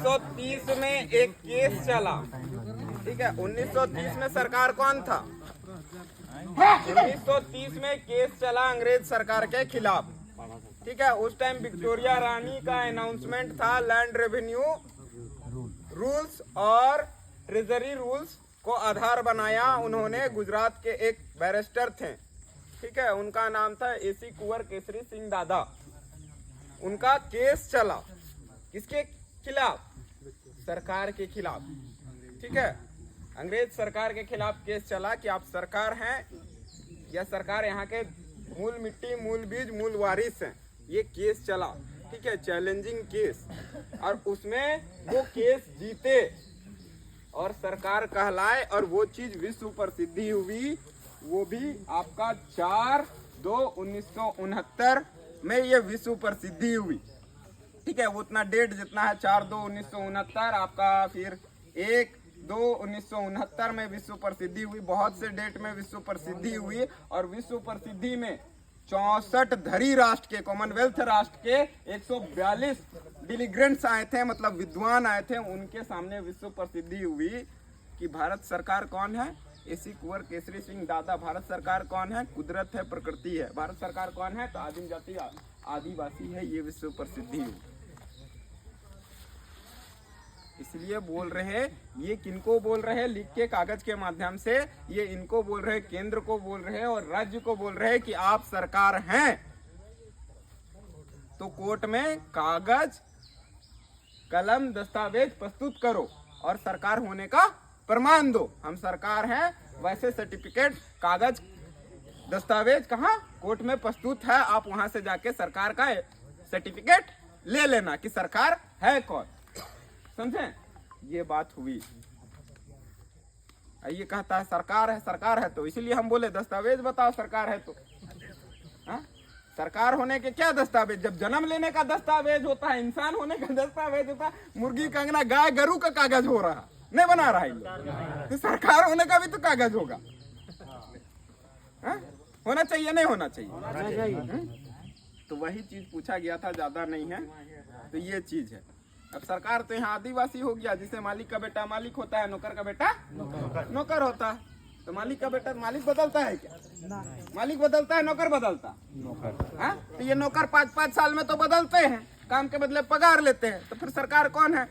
1930 में एक केस चला, ठीक है। 1930 में सरकार कौन था? 1930 में केस चला अंग्रेज सरकार के खिलाफ, ठीक है। उस टाइम विक्टोरिया रानी का अनाउंसमेंट था लैंड रेवेन्यू रूल्स और ट्रेजरी रूल्स को आधार बनाया उन्होंने। गुजरात के एक बैरिस्टर थे, ठीक है, उनका नाम था एसी कुंवर केसरी सिंह दादा। उनका केस चला किसके खिलाफ? सरकार के खिलाफ, ठीक है। अंग्रेज सरकार के खिलाफ केस चला कि आप सरकार हैं या सरकार यहाँ के मूल मिट्टी, मूल बीज, मूल वारिस हैं। ये केस चला, ठीक है, चैलेंजिंग केस। और उसमें वो केस जीते और सरकार कहलाए और वो चीज विश्व प्रसिद्धि हुई। वो भी आपका 4/2/1969 में ये विश्व प्रसिद्धि हुई, ठीक है। वो उतना डेट जितना है 4/2/1969 आपका, फिर 1/2/1969 में विश्व प्रसिद्धि हुई। बहुत से डेट में विश्व प्रसिद्धि हुई और विश्व प्रसिद्धि में 64 धरी राष्ट्र के, कॉमनवेल्थ राष्ट्र के 142 डिलीग्रेंट्स आए थे, मतलब विद्वान आए थे। उनके सामने विश्व प्रसिद्धि हुई कि भारत सरकार कौन है? एसी कुंवर केसरी सिंह दादा। भारत सरकार कौन है? कुदरत है, प्रकृति है। भारत सरकार कौन है? तो आदिम जाति आदिवासी है। ये विश्व प्रसिद्धि हुई। इसलिए बोल रहे, ये किनको बोल रहे? लिख के कागज के माध्यम से ये इनको बोल रहे, केंद्र को बोल रहे और राज्य को बोल रहे कि आप सरकार हैं तो कोर्ट में कागज, कलम, दस्तावेज प्रस्तुत करो और सरकार होने का प्रमाण दो। हम सरकार हैं, वैसे सर्टिफिकेट, कागज, दस्तावेज कहाँ? कोर्ट में प्रस्तुत है। आप वहां से जाके सरकार का सर्टिफिकेट ले लेना कि सरकार है कौन। समझे? ये बात हुई। ये कहता है सरकार है, सरकार है, तो इसीलिए हम बोले दस्तावेज बताओ सरकार है तो। हा? सरकार होने के क्या दस्तावेज? जब जन्म लेने का दस्तावेज होता है, इंसान होने का दस्तावेज होता है, मुर्गी, कंगना, गाय, गरू का कागज हो रहा, नहीं बना रहा है, तो सरकार होने का भी तो कागज होगा। हा? होना चाहिए, नहीं होना चाहिए? तो वही चीज पूछा गया था, ज्यादा नहीं है। तो ये चीज है। अब सरकार तो यहाँ आदिवासी हो गया, जिसे मालिक का बेटा मालिक होता है, नौकर का बेटा नौकर होता है। तो मालिक का बेटा मालिक बदलता है क्या? मालिक बदलता है, नौकर बदलता है? तो ये नौकर 5-5 साल में तो बदलते हैं, काम के बदले पगार लेते हैं। तो फिर सरकार कौन है?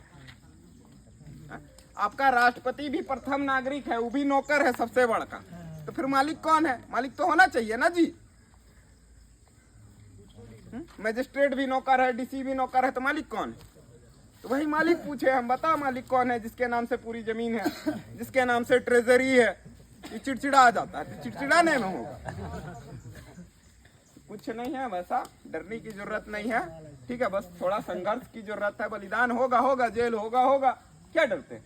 आपका राष्ट्रपति भी प्रथम नागरिक है, वो भी नौकर है सबसे बड़का। तो फिर मालिक कौन है? मालिक तो होना चाहिए ना जी। मजिस्ट्रेट भी नौकर है, डीसी भी नौकर है, तो मालिक कौन है? तो वही मालिक पूछे, हम बताओ मालिक कौन है? जिसके नाम से पूरी जमीन है, जिसके नाम से ट्रेजरी है। ये चिड़चिड़ा आ जाता है, तो चिड़चिड़ाने में होगा, कुछ नहीं है। वैसा डरने की जरूरत नहीं है, ठीक है। बस थोड़ा संघर्ष की जरूरत है, बलिदान होगा होगा, जेल होगा होगा, क्या डरते हैं?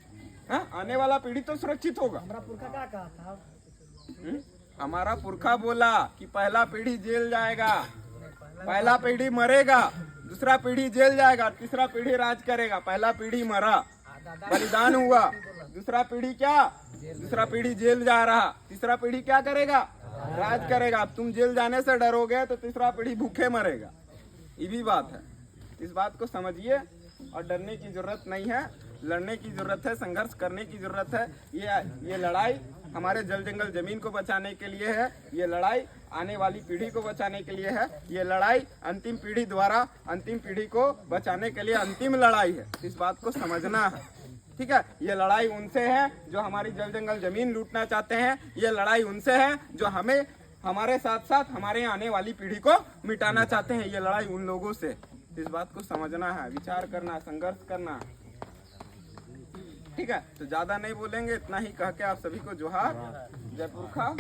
आने वाला पीढ़ी तो सुरक्षित होगा। हमारा पुरखा क्या कहा था? हमारा पुरखा बोला कि पहला पीढ़ी जेल जाएगा, पहला पीढ़ी मरेगा, दूसरा पीढ़ी जेल जाएगा, तीसरा पीढ़ी राज करेगा। पहला पीढ़ी मरा, बलिदान हुआ, दूसरा पीढ़ी क्या? दूसरा पीढ़ी जेल जा रहा, तीसरा पीढ़ी क्या करेगा? राज करेगा। अब तुम जेल जाने से डरोगे तो तीसरा पीढ़ी भूखे मरेगा। ये भी बात है, इस बात को समझिए। और डरने की जरूरत नहीं है, लड़ने की जरूरत है, संघर्ष करने की जरूरत है। ये लड़ाई हमारे जल जंगल जमीन को बचाने के लिए है, ये लड़ाई आने वाली पीढ़ी को बचाने के लिए है, ये लड़ाई अंतिम पीढ़ी द्वारा अंतिम पीढ़ी को बचाने के लिए अंतिम लड़ाई है। इस बात को समझना है, ठीक है। ये लड़ाई उनसे है जो हमारी जल जंगल जमीन लूटना चाहते हैं, ये लड़ाई उनसे है जो हमें, हमारे साथ साथ हमारे आने वाली पीढ़ी को मिटाना चाहते हैं। ये लड़ाई उन लोगों से, इस बात को समझना है, विचार करना, संघर्ष करना, ठीक है। तो ज्यादा नहीं बोलेंगे, इतना ही कह के आप सभी को जोहार, जय पुरखा।